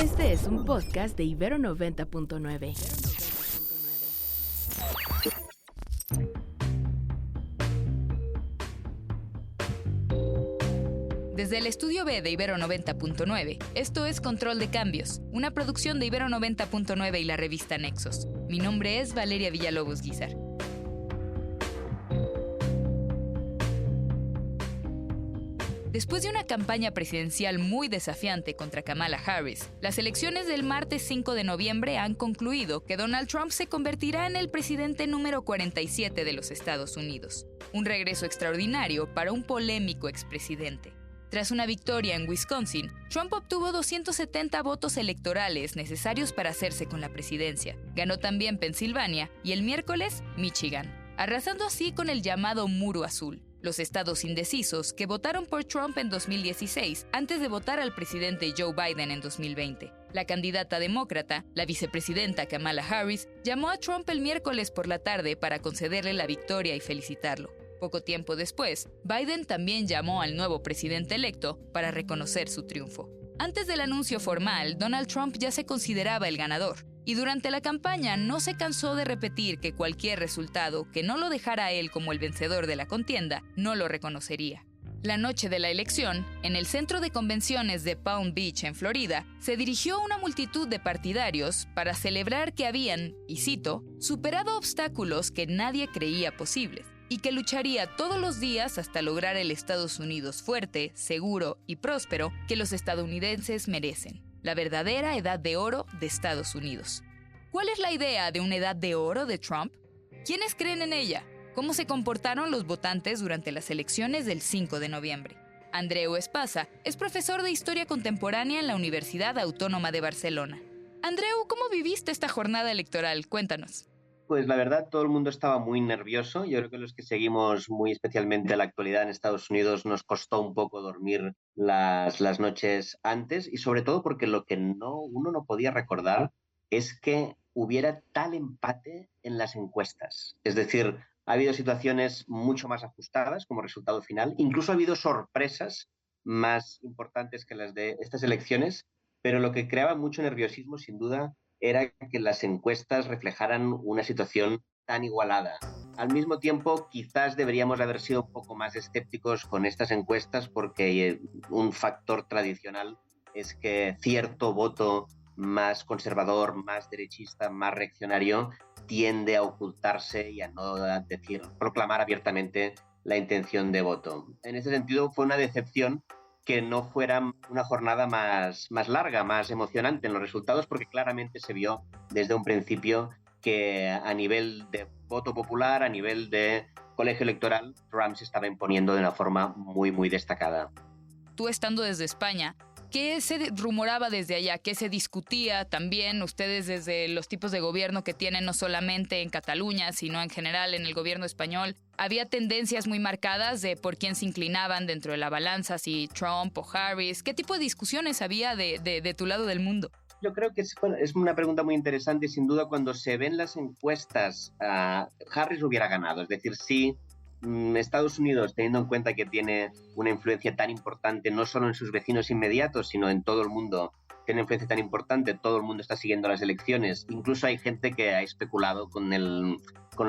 Este es un podcast de Ibero 90.9. Desde el estudio B de Ibero 90.9, esto es Control de Cambios, una producción de Ibero 90.9 y la revista Nexos. Mi nombre es Valeria Villalobos Guizar. Después de una campaña presidencial muy desafiante contra Kamala Harris, las elecciones del martes 5 de noviembre han concluido que Donald Trump se convertirá en el presidente número 47 de los Estados Unidos. Un regreso extraordinario para un polémico expresidente. Tras una victoria en Wisconsin, Trump obtuvo 270 votos electorales necesarios para hacerse con la presidencia. Ganó también Pensilvania y el miércoles Michigan, arrasando así con el llamado Muro Azul. Los estados indecisos que votaron por Trump en 2016 antes de votar al presidente Joe Biden en 2020. La candidata demócrata, la vicepresidenta Kamala Harris, llamó a Trump el miércoles por la tarde para concederle la victoria y felicitarlo. Poco tiempo después, Biden también llamó al nuevo presidente electo para reconocer su triunfo. Antes del anuncio formal, Donald Trump ya se consideraba el ganador. Y durante la campaña no se cansó de repetir que cualquier resultado que no lo dejara a él como el vencedor de la contienda no lo reconocería. La noche de la elección, en el centro de convenciones de Palm Beach, en Florida, se dirigió una multitud de partidarios para celebrar que habían, y cito, superado obstáculos que nadie creía posibles y que lucharía todos los días hasta lograr el Estados Unidos fuerte, seguro y próspero que los estadounidenses merecen. La verdadera edad de oro de Estados Unidos. ¿Cuál es la idea de una edad de oro de Trump? ¿Quiénes creen en ella? ¿Cómo se comportaron los votantes durante las elecciones del 5 de noviembre? Andreu Espasa es profesor de Historia Contemporánea en la Universidad Autónoma de Barcelona. Andreu, ¿cómo viviste esta jornada electoral? Cuéntanos. Pues la verdad, todo el mundo estaba muy nervioso. Yo creo que los que seguimos muy especialmente la actualidad en Estados Unidos nos costó un poco dormir las noches antes y sobre todo porque lo que uno no podía recordar es que hubiera tal empate en las encuestas. Es decir, ha habido situaciones mucho más ajustadas como resultado final. Incluso ha habido sorpresas más importantes que las de estas elecciones, pero lo que creaba mucho nerviosismo, sin duda, era que las encuestas reflejaran una situación tan igualada. Al mismo tiempo, quizás deberíamos haber sido un poco más escépticos con estas encuestas porque un factor tradicional es que cierto voto más conservador, más derechista, más reaccionario tiende a ocultarse y a no proclamar abiertamente la intención de voto. En ese sentido, fue una decepción que no fuera una jornada más larga, más emocionante en los resultados, porque claramente se vio desde un principio que a nivel de voto popular, a nivel de colegio electoral, Trump se estaba imponiendo de una forma muy, muy destacada. Tú estando desde España, ¿qué se rumoraba desde allá? ¿Qué se discutía también ustedes desde los tipos de gobierno que tienen no solamente en Cataluña, sino en general en el gobierno español? ¿Había tendencias muy marcadas de por quién se inclinaban dentro de la balanza, si Trump o Harris? ¿Qué tipo de discusiones había de tu lado del mundo? Yo creo que es una pregunta muy interesante y sin duda cuando se ven las encuestas, Harris hubiera ganado. Es decir, sí, Estados Unidos, teniendo en cuenta que tiene una influencia tan importante no solo en sus vecinos inmediatos, sino en todo el mundo, tiene una influencia tan importante, todo el mundo está siguiendo las elecciones. Incluso hay gente que ha especulado con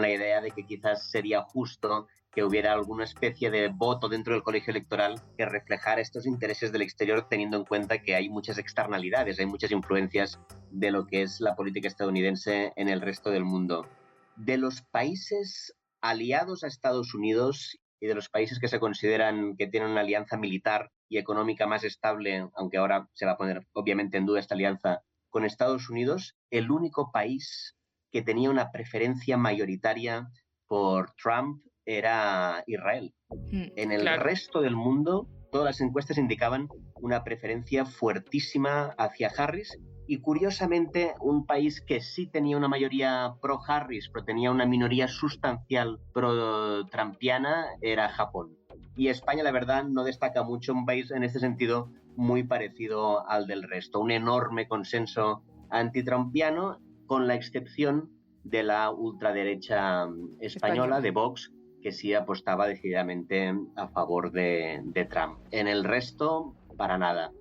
la idea de que quizás sería justo que hubiera alguna especie de voto dentro del colegio electoral que reflejara estos intereses del exterior, teniendo en cuenta que hay muchas externalidades, hay muchas influencias de lo que es la política estadounidense en el resto del mundo. De los países aliados a Estados Unidos y de los países que se consideran que tienen una alianza militar y económica más estable, aunque ahora se va a poner obviamente en duda esta alianza con Estados Unidos, el único país que tenía una preferencia mayoritaria por Trump era Israel. En el resto del mundo, todas las encuestas indicaban una preferencia fuertísima hacia Harris y, curiosamente, un país que sí tenía una mayoría pro-Harris, pero tenía una minoría sustancial pro-trumpiana, era Japón. Y España, la verdad, no destaca mucho, un país en este sentido muy parecido al del resto. Un enorme consenso antitrumpiano, con la excepción de la ultraderecha española, de Vox, que sí apostaba decididamente a favor de Trump. En el resto, para nada.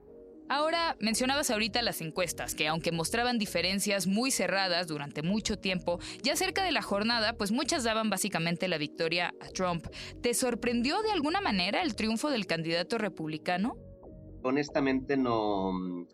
Ahora, mencionabas ahorita las encuestas, que aunque mostraban diferencias muy cerradas durante mucho tiempo, ya cerca de la jornada, pues muchas daban básicamente la victoria a Trump. ¿Te sorprendió de alguna manera el triunfo del candidato republicano? Honestamente no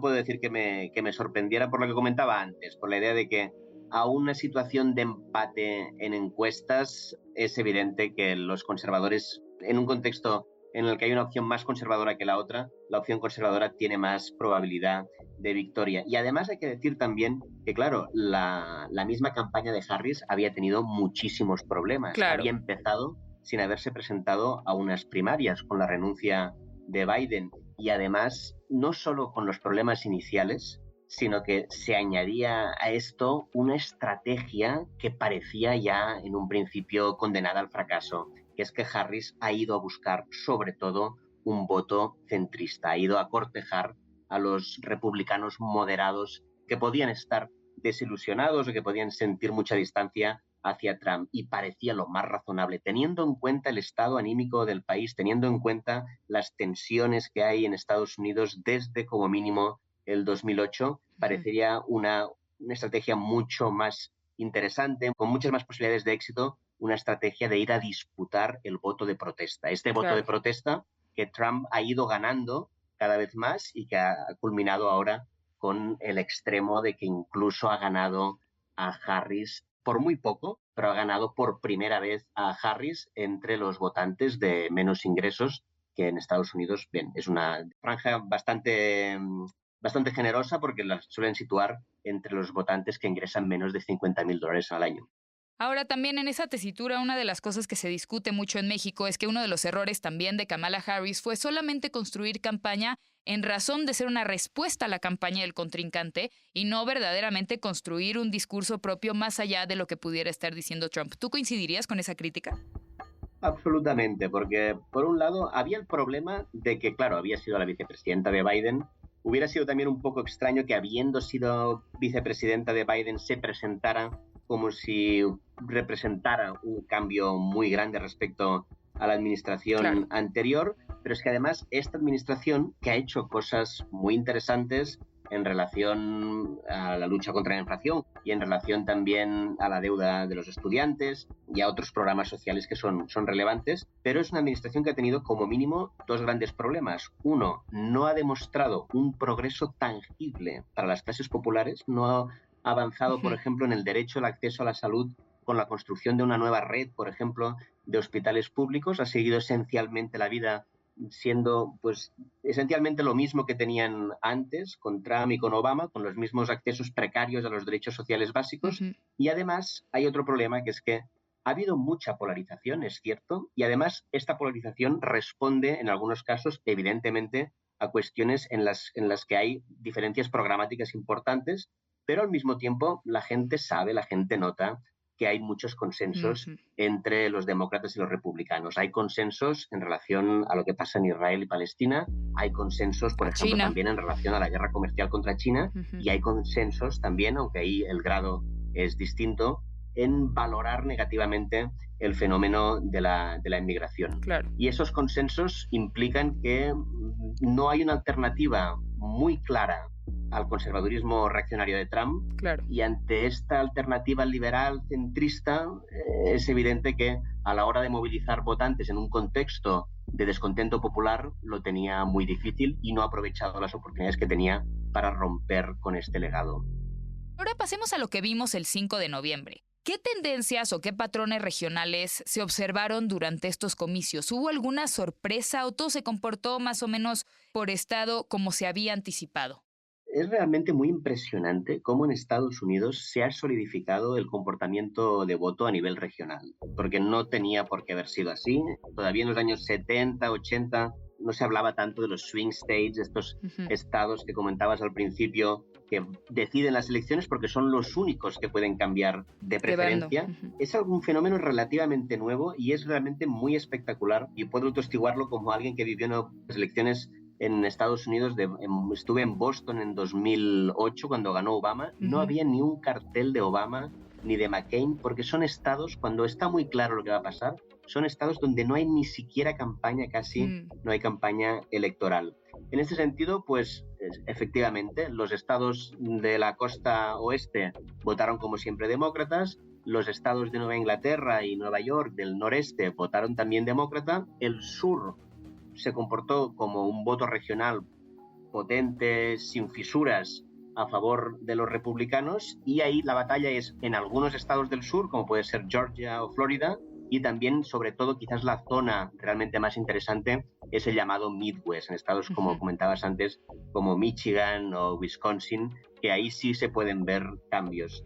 puedo decir que me sorprendiera por lo que comentaba antes, por la idea de que a una situación de empate en encuestas es evidente que los conservadores, en un contexto en el que hay una opción más conservadora que la otra, la opción conservadora tiene más probabilidad de victoria. Y además hay que decir también que, claro, la misma campaña de Harris había tenido muchísimos problemas. Claro. Había empezado sin haberse presentado a unas primarias con la renuncia de Biden y además no solo con los problemas iniciales, sino que se añadía a esto una estrategia que parecía ya en un principio condenada al fracaso, que es que Harris ha ido a buscar sobre todo un voto centrista, ha ido a cortejar a los republicanos moderados que podían estar desilusionados o que podían sentir mucha distancia hacia Trump, y parecía lo más razonable, teniendo en cuenta el estado anímico del país, teniendo en cuenta las tensiones que hay en Estados Unidos desde como mínimo el 2008, parecería una estrategia mucho más interesante, con muchas más posibilidades de éxito, una estrategia de ir a disputar el voto de protesta. Este voto de protesta que Trump ha ido ganando cada vez más y que ha culminado ahora con el extremo de que incluso ha ganado a Harris por muy poco, pero ha ganado por primera vez a Harris entre los votantes de menos ingresos, que en Estados Unidos, bien, es una franja bastante generosa porque la suelen situar entre los votantes que ingresan menos de $50,000 al año. Ahora, también en esa tesitura, una de las cosas que se discute mucho en México es que uno de los errores también de Kamala Harris fue solamente construir campaña en razón de ser una respuesta a la campaña del contrincante y no verdaderamente construir un discurso propio más allá de lo que pudiera estar diciendo Trump. ¿Tú coincidirías con esa crítica? Absolutamente, porque por un lado había el problema de que, claro, había sido la vicepresidenta de Biden. Hubiera sido también un poco extraño que, habiendo sido vicepresidenta de Biden, se presentara como si representara un cambio muy grande respecto a la administración anterior, pero es que además esta administración, que ha hecho cosas muy interesantes en relación a la lucha contra la inflación y en relación también a la deuda de los estudiantes y a otros programas sociales que son relevantes, pero es una administración que ha tenido como mínimo dos grandes problemas. Uno, no ha demostrado un progreso tangible para las clases populares, no ha avanzado, por ejemplo, en el derecho al acceso a la salud con la construcción de una nueva red, por ejemplo, de hospitales públicos. Ha seguido esencialmente la vida siendo pues esencialmente lo mismo que tenían antes con Trump y con Obama, con los mismos accesos precarios a los derechos sociales básicos. Y además hay otro problema, que es que ha habido mucha polarización, es cierto, y además esta polarización responde en algunos casos evidentemente a cuestiones en las que hay diferencias programáticas importantes, pero al mismo tiempo la gente sabe, la gente nota que hay muchos consensos entre los demócratas y los republicanos. Hay consensos en relación a lo que pasa en Israel y Palestina, hay consensos, por ejemplo, también en relación a la guerra comercial contra China, y hay consensos también, aunque ahí el grado es distinto, en valorar negativamente el fenómeno de la inmigración. Y esos consensos implican que no hay una alternativa muy clara al conservadurismo reaccionario de Trump, y ante esta alternativa liberal centrista es evidente que a la hora de movilizar votantes en un contexto de descontento popular lo tenía muy difícil y no ha aprovechado las oportunidades que tenía para romper con este legado. Ahora pasemos a lo que vimos el 5 de noviembre. ¿Qué tendencias o qué patrones regionales se observaron durante estos comicios? ¿Hubo alguna sorpresa o todo se comportó más o menos por estado como se había anticipado? Es realmente muy impresionante cómo en Estados Unidos se ha solidificado el comportamiento de voto a nivel regional, porque no tenía por qué haber sido así. Todavía en los años 70, 80 no se hablaba tanto de los swing states, estos estados que comentabas al principio, que deciden las elecciones porque son los únicos que pueden cambiar de preferencia. Es un fenómeno relativamente nuevo y es realmente muy espectacular, y puedo atestiguarlo como alguien que vivió en las elecciones en Estados Unidos. Estuve en Boston en 2008 cuando ganó Obama. No había ni un cartel de Obama ni de McCain, porque son estados, cuando está muy claro lo que va a pasar, son estados donde no hay ni siquiera campaña, casi no hay campaña electoral. En este sentido, pues efectivamente, los estados de la costa oeste votaron como siempre demócratas, los estados de Nueva Inglaterra y Nueva York del noreste votaron también demócrata, el sur se comportó como un voto regional potente, sin fisuras, a favor de los republicanos, y ahí la batalla es en algunos estados del sur, como puede ser Georgia o Florida, y también, sobre todo, quizás la zona realmente más interesante es el llamado Midwest, en estados, como comentabas antes, como Michigan o Wisconsin, que ahí sí se pueden ver cambios.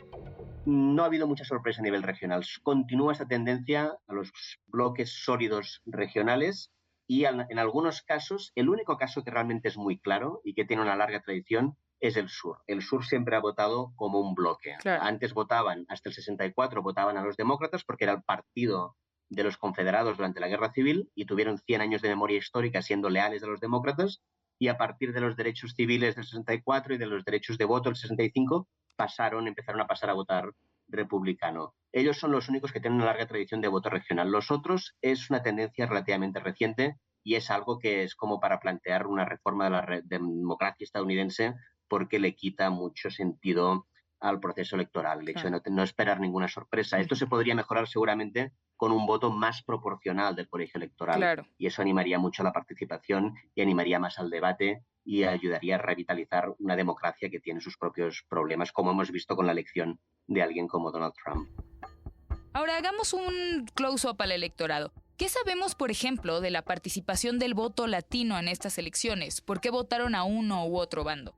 No ha habido mucha sorpresa a nivel regional. Continúa esta tendencia a los bloques sólidos regionales y en algunos casos, el único caso que realmente es muy claro y que tiene una larga tradición es el sur. El sur siempre ha votado como un bloque. Claro. Antes votaban, hasta el 64, votaban a los demócratas porque era el partido de los confederados durante la Guerra Civil y tuvieron 100 años de memoria histórica siendo leales a los demócratas, y a partir de los derechos civiles del 64 y de los derechos de voto del 65 empezaron a pasar a votar republicano. Ellos son los únicos que tienen una larga tradición de voto regional. Los otros es una tendencia relativamente reciente y es algo que es como para plantear una reforma de la democracia estadounidense, porque le quita mucho sentido al proceso electoral, el hecho de no esperar ninguna sorpresa. Esto se podría mejorar seguramente con un voto más proporcional del colegio electoral. Claro. Y eso animaría mucho a la participación y animaría más al debate y ayudaría a revitalizar una democracia que tiene sus propios problemas, como hemos visto con la elección de alguien como Donald Trump. Ahora hagamos un close-up al electorado. ¿Qué sabemos, por ejemplo, de la participación del voto latino en estas elecciones? ¿Por qué votaron a uno u otro bando?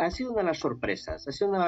Ha sido una de las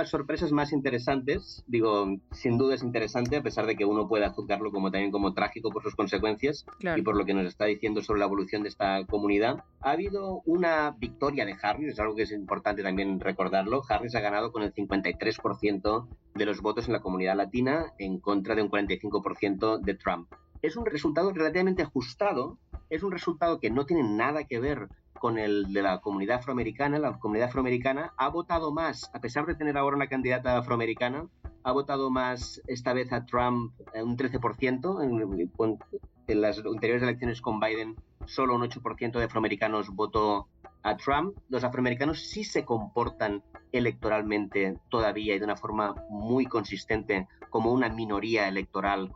sorpresas más interesantes. Digo, sin duda es interesante, a pesar de que uno pueda juzgarlo también como trágico por sus consecuencias. Claro. Y por lo que nos está diciendo sobre la evolución de esta comunidad. Ha habido una victoria de Harris, es algo que es importante también recordarlo. Harris ha ganado con el 53% de los votos en la comunidad latina, en contra de un 45% de Trump. Es un resultado relativamente ajustado, es un resultado que no tiene nada que ver con el de la comunidad afroamericana. La comunidad afroamericana ha votado más, a pesar de tener ahora una candidata afroamericana, ha votado más esta vez a Trump, un 13%. En las anteriores elecciones con Biden, solo un 8% de afroamericanos votó a Trump. Los afroamericanos sí se comportan electoralmente todavía y de una forma muy consistente como una minoría electoral,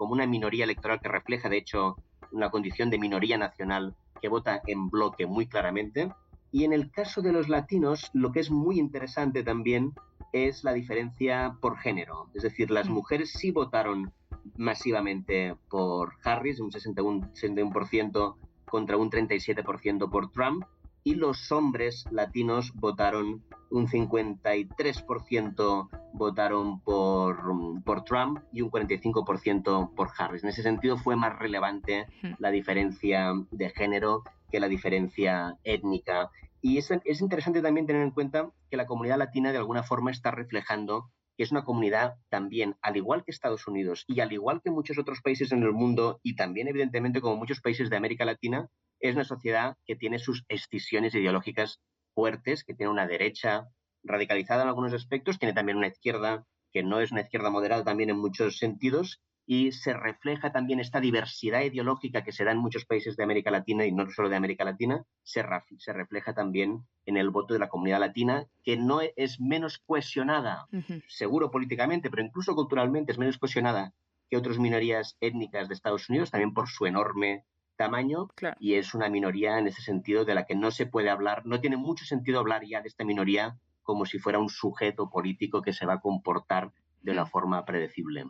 que refleja, de hecho, una condición de minoría nacional que vota en bloque muy claramente. Y en el caso de los latinos, lo que es muy interesante también es la diferencia por género. Es decir, las mujeres sí votaron masivamente por Harris, un 61% contra un 37% por Trump, y los hombres latinos votaron un 53% votaron por Trump y un 45% por Harris. En ese sentido fue más relevante la diferencia de género que la diferencia étnica. Y es interesante también tener en cuenta que la comunidad latina de alguna forma está reflejando que es una comunidad también, al igual que Estados Unidos y al igual que muchos otros países en el mundo, y también evidentemente como muchos países de América Latina, es una sociedad que tiene sus escisiones ideológicas fuertes, que tiene una derecha radicalizada en algunos aspectos, tiene también una izquierda que no es una izquierda moderada también en muchos sentidos, y se refleja también esta diversidad ideológica que se da en muchos países de América Latina y no solo de América Latina, se refleja también en el voto de la comunidad latina, que no es menos cohesionada, seguro políticamente, pero incluso culturalmente es menos cohesionada que otras minorías étnicas de Estados Unidos, también por su enorme tamaño. Claro. Y es una minoría en ese sentido de la que no se puede hablar, no tiene mucho sentido hablar ya de esta minoría como si fuera un sujeto político que se va a comportar de una forma predecible.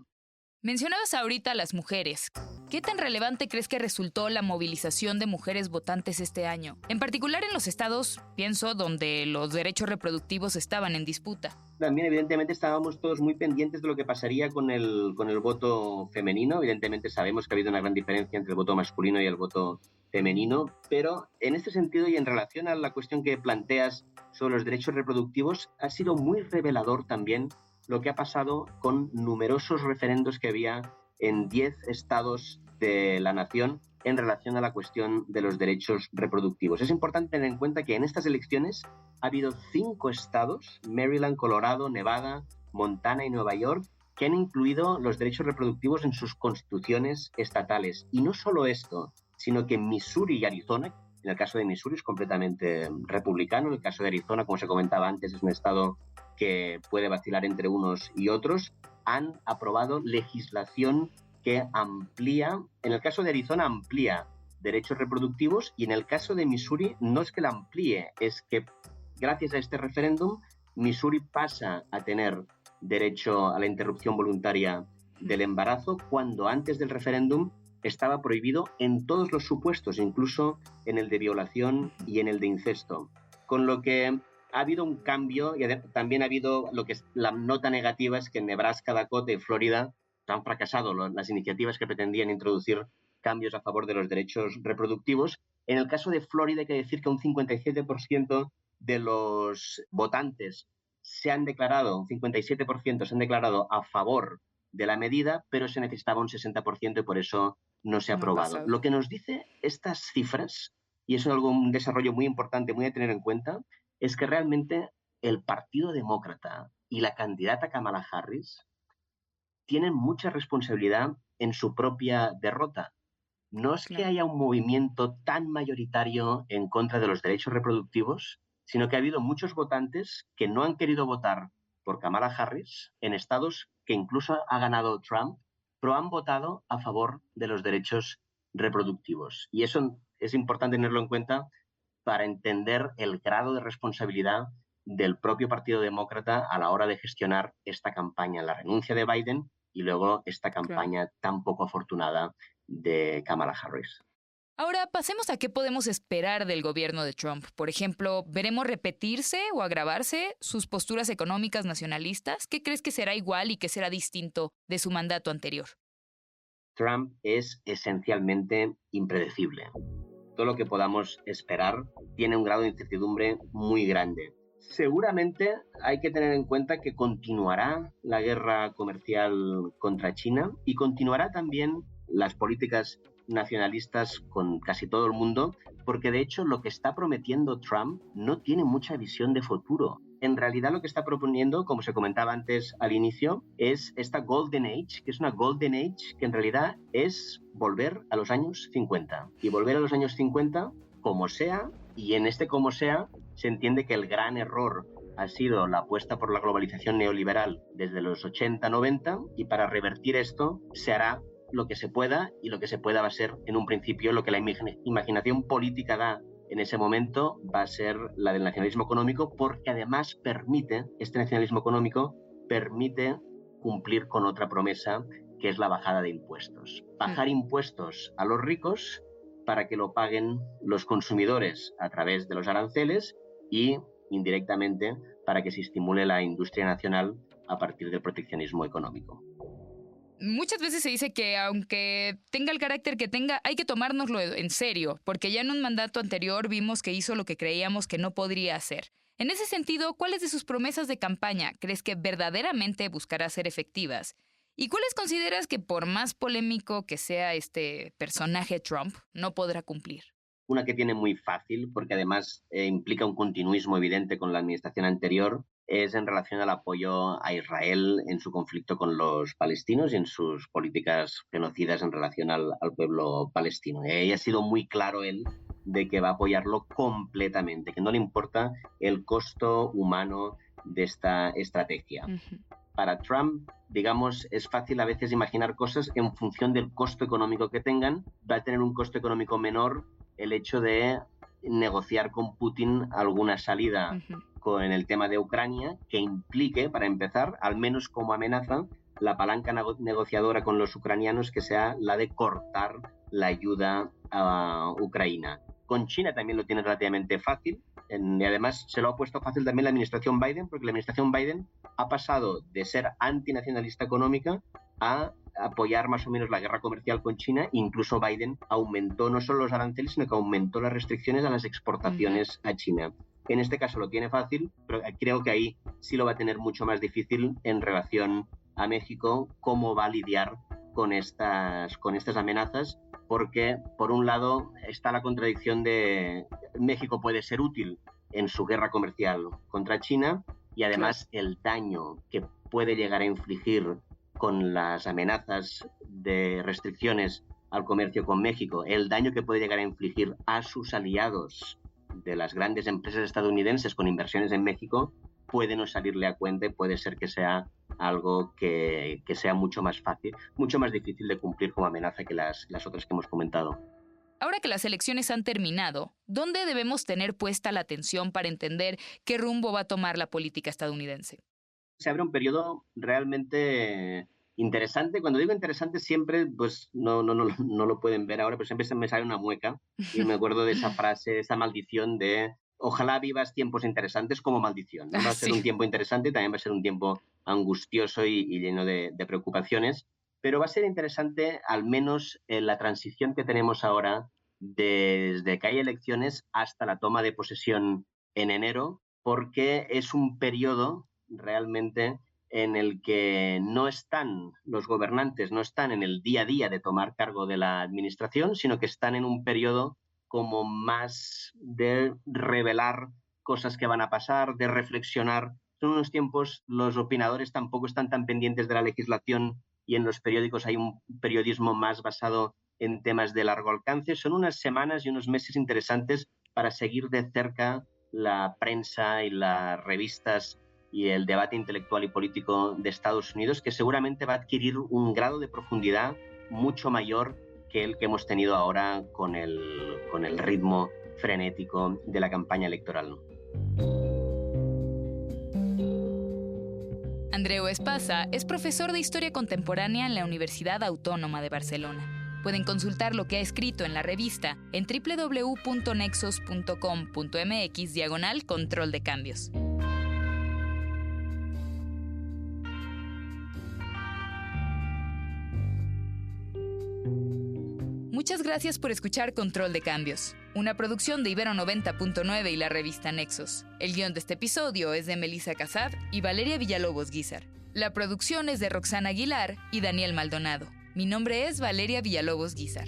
Mencionabas ahorita a las mujeres. ¿Qué tan relevante crees que resultó la movilización de mujeres votantes este año? En particular en los estados, pienso, donde los derechos reproductivos estaban en disputa. También, evidentemente, estábamos todos muy pendientes de lo que pasaría con el voto femenino. Evidentemente, sabemos que ha habido una gran diferencia entre el voto masculino y el voto femenino, pero en este sentido y en relación a la cuestión que planteas sobre los derechos reproductivos, ha sido muy revelador también lo que ha pasado con numerosos referendos que había en 10 estados de la nación en relación a la cuestión de los derechos reproductivos. Es importante tener en cuenta que en estas elecciones ha habido 5 estados, Maryland, Colorado, Nevada, Montana y Nueva York, que han incluido los derechos reproductivos en sus constituciones estatales. Y no solo esto, sino que Missouri y Arizona, en el caso de Missouri es completamente republicano, en el caso de Arizona, como se comentaba antes, es un estado que puede vacilar entre unos y otros, han aprobado legislación que amplía, en el caso de Arizona amplía derechos reproductivos y en el caso de Missouri no es que la amplíe, es que gracias a este referéndum Missouri pasa a tener derecho a la interrupción voluntaria del embarazo cuando antes del referéndum estaba prohibido en todos los supuestos, incluso en el de violación y en el de incesto. Con lo que ha habido un cambio y también ha habido lo que es la nota negativa, es que en Nebraska, Dakota y Florida han fracasado las iniciativas que pretendían introducir cambios a favor de los derechos reproductivos. En el caso de Florida hay que decir que un 57% de los votantes se han declarado, un 57% se han declarado a favor de la medida, pero se necesitaba un 60% y por eso no se ha aprobado. Lo que nos dice estas cifras, y es un desarrollo muy importante, muy a tener en cuenta, es que realmente el Partido Demócrata y la candidata Kamala Harris tienen mucha responsabilidad en su propia derrota. No es que haya un movimiento tan mayoritario en contra de los derechos reproductivos, sino que ha habido muchos votantes que no han querido votar por Kamala Harris en estados que incluso ha ganado Trump, pero han votado a favor de los derechos reproductivos. Y eso es importante tenerlo en cuenta para entender el grado de responsabilidad del propio Partido Demócrata a la hora de gestionar esta campaña, la renuncia de Biden y luego esta campaña tan poco afortunada de Kamala Harris. Ahora, pasemos a qué podemos esperar del gobierno de Trump. Por ejemplo, ¿veremos repetirse o agravarse sus posturas económicas nacionalistas? ¿Qué crees que será igual y qué será distinto de su mandato anterior? Trump es esencialmente impredecible. Todo lo que podamos esperar tiene un grado de incertidumbre muy grande. Seguramente hay que tener en cuenta que continuará la guerra comercial contra China y continuará también las políticas nacionalistas con casi todo el mundo, porque de hecho lo que está prometiendo Trump no tiene mucha visión de futuro. En realidad lo que está proponiendo, como se comentaba antes al inicio, es esta Golden Age, que es una Golden Age que en realidad es volver a los años 50. Y volver a los años 50 como sea, y en este como sea se entiende que el gran error ha sido la apuesta por la globalización neoliberal desde los 80-90 y para revertir esto se hará lo que se pueda y lo que se pueda va a ser en un principio lo que la imaginación política da en ese momento va a ser la del nacionalismo económico porque además este nacionalismo económico permite cumplir con otra promesa que es la bajada de impuestos. Bajar impuestos a los ricos para que lo paguen los consumidores a través de los aranceles y indirectamente para que se estimule la industria nacional a partir del proteccionismo económico. Muchas veces se dice que aunque tenga el carácter que tenga, hay que tomárnoslo en serio, porque ya en un mandato anterior vimos que hizo lo que creíamos que no podría hacer. En ese sentido, ¿cuáles de sus promesas de campaña crees que verdaderamente buscará ser efectivas? ¿Y cuáles consideras que por más polémico que sea este personaje Trump, no podrá cumplir? Una que tiene muy fácil, porque además implica un continuismo evidente con la administración anterior, es en relación al apoyo a Israel en su conflicto con los palestinos y en sus políticas genocidas en relación al pueblo palestino. Y ha sido muy claro él de que va a apoyarlo completamente, que no le importa el costo humano de esta estrategia. Para Trump, digamos, es fácil a veces imaginar cosas en función del costo económico que tengan. Va a tener un costo económico menor el hecho de negociar con Putin alguna salida con el tema de Ucrania que implique, para empezar, al menos como amenaza, la palanca negociadora con los ucranianos que sea la de cortar la ayuda a Ucrania. Con China también lo tiene relativamente fácil y además se lo ha puesto fácil también la administración Biden porque la administración Biden ha pasado de ser antinacionalista económica a apoyar más o menos la guerra comercial con China. Incluso Biden aumentó no solo los aranceles, sino que aumentó las restricciones a las exportaciones a China. En este caso lo tiene fácil, pero creo que ahí sí lo va a tener mucho más difícil en relación a México, cómo va a lidiar con estas amenazas, porque por un lado está la contradicción de México puede ser útil en su guerra comercial contra China y además el daño que puede llegar a infligir con las amenazas de restricciones al comercio con México, el daño que puede llegar a infligir a sus aliados de las grandes empresas estadounidenses con inversiones en México, puede no salirle a cuenta y puede ser que sea algo que sea mucho más fácil, mucho más difícil de cumplir como amenaza que las otras que hemos comentado. Ahora que las elecciones han terminado, ¿dónde debemos tener puesta la atención para entender qué rumbo va a tomar la política estadounidense? Se abre un periodo realmente interesante. Cuando digo interesante siempre, pues no lo pueden ver ahora, pero siempre se me sale una mueca y me acuerdo de esa frase, esa maldición de ojalá vivas tiempos interesantes como maldición, ¿no? Va a ser un tiempo interesante, también va a ser un tiempo angustioso y lleno de preocupaciones, pero va a ser interesante al menos en la transición que tenemos ahora desde que hay elecciones hasta la toma de posesión en enero, porque es un periodo realmente en el que no están los gobernantes, no están en el día a día de tomar cargo de la administración, sino que están en un periodo como más de revelar cosas que van a pasar, de reflexionar. Son unos tiempos, los opinadores tampoco están tan pendientes de la legislación y en los periódicos hay un periodismo más basado en temas de largo alcance. Son unas semanas y unos meses interesantes para seguir de cerca la prensa y las revistas y el debate intelectual y político de Estados Unidos, que seguramente va a adquirir un grado de profundidad mucho mayor que el que hemos tenido ahora con el ritmo frenético de la campaña electoral. Andreu Espasa es profesor de Historia Contemporánea en la Universidad Autónoma de Barcelona. Pueden consultar lo que ha escrito en la revista en www.nexos.com.mx/control de cambios. Muchas gracias por escuchar Control de Cambios, una producción de Ibero 90.9 y la revista Nexos. El guión de este episodio es de Melissa Casab y Valeria Villalobos Guízar. La producción es de Roxana Aguilar y Daniel Maldonado. Mi nombre es Valeria Villalobos Guízar.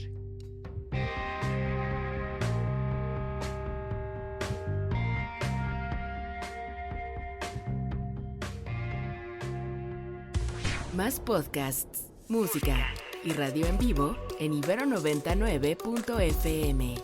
Más podcasts, música y radio en vivo en Ibero 99.fm.